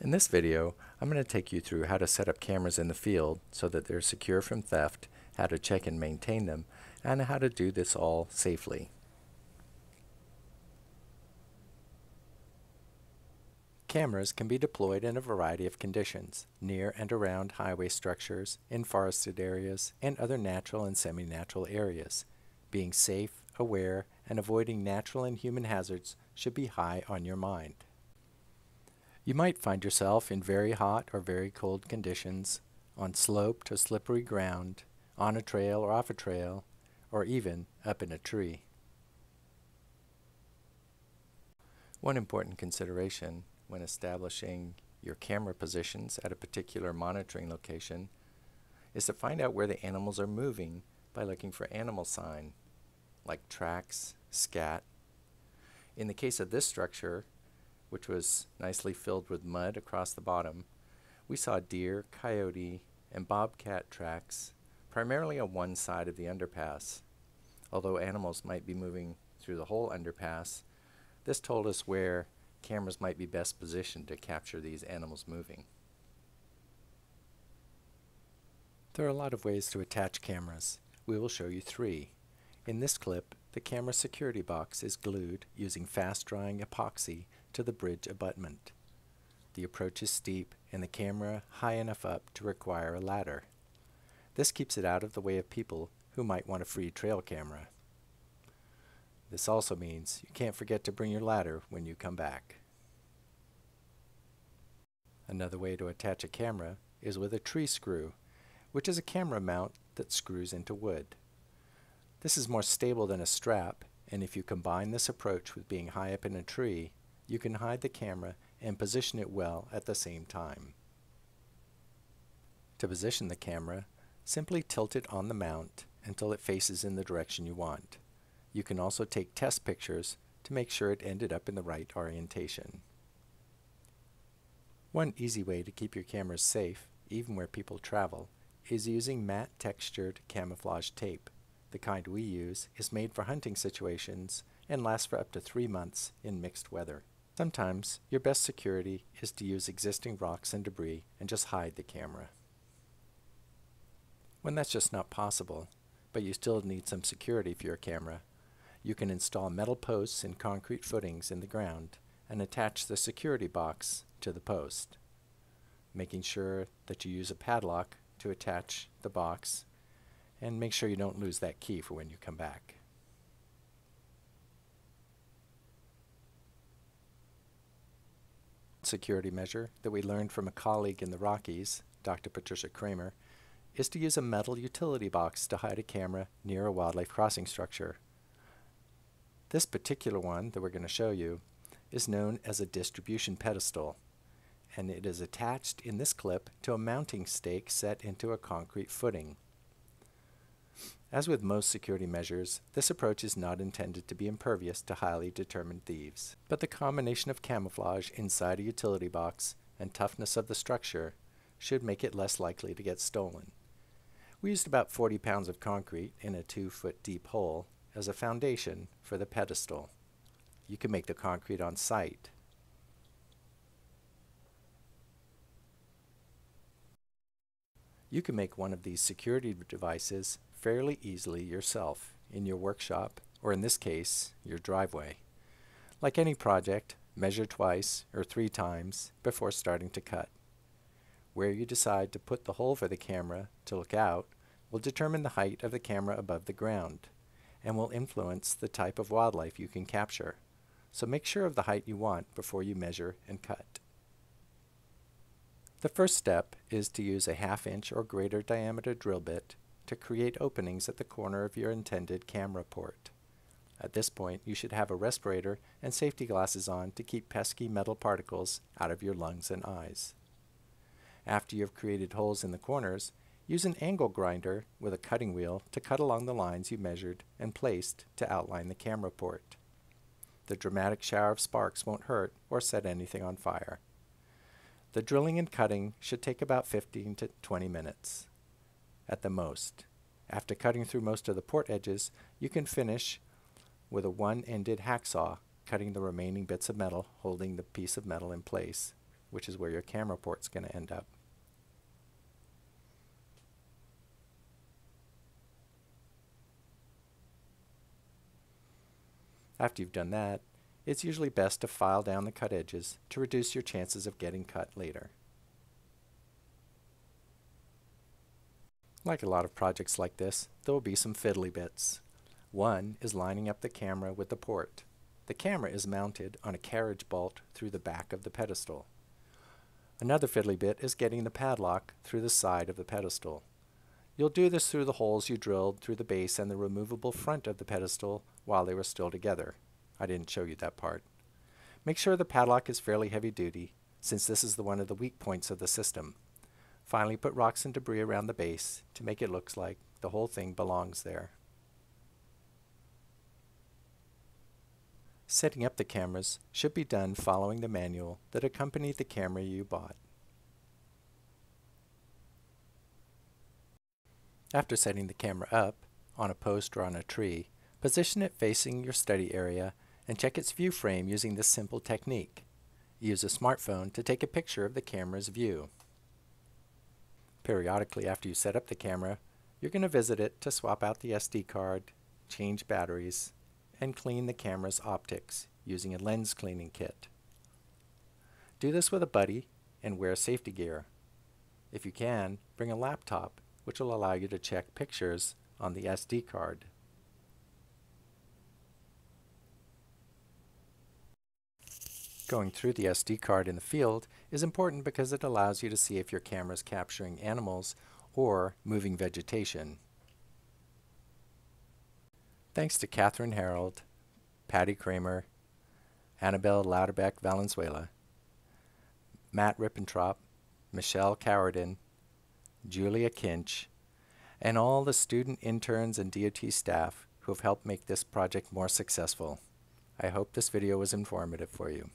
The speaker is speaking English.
In this video, I'm going to take you through how to set up cameras in the field so that they're secure from theft, how to check and maintain them, and how to do this all safely. Cameras can be deployed in a variety of conditions, near and around highway structures, in forested areas, and other natural and semi-natural areas. Being safe, aware, and avoiding natural and human hazards should be high on your mind. You might find yourself in very hot or very cold conditions, on sloped or slippery ground, on a trail or off a trail, or even up in a tree. One important consideration when establishing your camera positions at a particular monitoring location is to find out where the animals are moving by looking for animal sign, like tracks, scat. In the case of this structure, which was nicely filled with mud across the bottom, we saw deer, coyote, and bobcat tracks, primarily on one side of the underpass. Although animals might be moving through the whole underpass, this told us where cameras might be best positioned to capture these animals moving. There are a lot of ways to attach cameras. We will show you 3. In this clip, the camera security box is glued using fast-drying epoxy to the bridge abutment. The approach is steep and the camera high enough up to require a ladder. This keeps it out of the way of people who might want a free trail camera. This also means you can't forget to bring your ladder when you come back. Another way to attach a camera is with a tree screw, which is a camera mount that screws into wood. This is more stable than a strap, and if you combine this approach with being high up in a tree, you can hide the camera and position it well at the same time. To position the camera, simply tilt it on the mount until it faces in the direction you want. You can also take test pictures to make sure it ended up in the right orientation. One easy way to keep your cameras safe, even where people travel, is using matte textured camouflage tape. The kind we use is made for hunting situations and lasts for up to 3 months in mixed weather. Sometimes your best security is to use existing rocks and debris and just hide the camera. When that's just not possible, but you still need some security for your camera, you can install metal posts and concrete footings in the ground and attach the security box to the post, making sure that you use a padlock to attach the box, and make sure you don't lose that key for when you come back. Security measure that we learned from a colleague in the Rockies, Dr. Patricia Kramer, is to use a metal utility box to hide a camera near a wildlife crossing structure. This particular one that we're going to show you is known as a distribution pedestal, and it is attached in this clip to a mounting stake set into a concrete footing. As with most security measures, this approach is not intended to be impervious to highly determined thieves, but the combination of camouflage inside a utility box and toughness of the structure should make it less likely to get stolen. We used about 40 pounds of concrete in a 2-foot deep hole as a foundation for the pedestal. You can make the concrete on site. You can make one of these security devices fairly easily yourself in your workshop, or in this case, your driveway. Like any project, measure twice or 3 times before starting to cut. Where you decide to put the hole for the camera to look out will determine the height of the camera above the ground and will influence the type of wildlife you can capture. So make sure of the height you want before you measure and cut. The first step is to use a 1/2 inch or greater diameter drill bit to create openings at the corner of your intended camera port. At this point, you should have a respirator and safety glasses on to keep pesky metal particles out of your lungs and eyes. After you have created holes in the corners, use an angle grinder with a cutting wheel to cut along the lines you measured and placed to outline the camera port. The dramatic shower of sparks won't hurt or set anything on fire. The drilling and cutting should take about 15 to 20 minutes at the most. After cutting through most of the port edges, you can finish with a one-ended hacksaw, cutting the remaining bits of metal holding the piece of metal in place. which is where your camera port's going to end up. After you've done that, it's usually best to file down the cut edges to reduce your chances of getting cut later. Like a lot of projects like this, there will be some fiddly bits. One is lining up the camera with the port. The camera is mounted on a carriage bolt through the back of the pedestal. Another fiddly bit is getting the padlock through the side of the pedestal. You'll do this through the holes you drilled through the base and the removable front of the pedestal while they were still together. I didn't show you that part. Make sure the padlock is fairly heavy duty, since this is one of the weak points of the system. Finally, put rocks and debris around the base to make it look like the whole thing belongs there. Setting up the cameras should be done following the manual that accompanied the camera you bought. After setting the camera up, on a post or on a tree, position it facing your study area and check its view frame using this simple technique. Use a smartphone to take a picture of the camera's view. Periodically after you set up the camera, you're going to visit it to swap out the SD card, change batteries, and clean the camera's optics using a lens cleaning kit. Do this with a buddy and wear safety gear. If you can, bring a laptop, which will allow you to check pictures on the SD card. Going through the SD card in the field is important because it allows you to see if your camera is capturing animals or moving vegetation. Thanks to Catherine Harold, Patty Kramer, Annabelle Lauderbeck Valenzuela, Matt Rippentrop, Michelle Cowardin, Julia Kinch, and all the student interns and DOT staff who have helped make this project more successful. I hope this video was informative for you.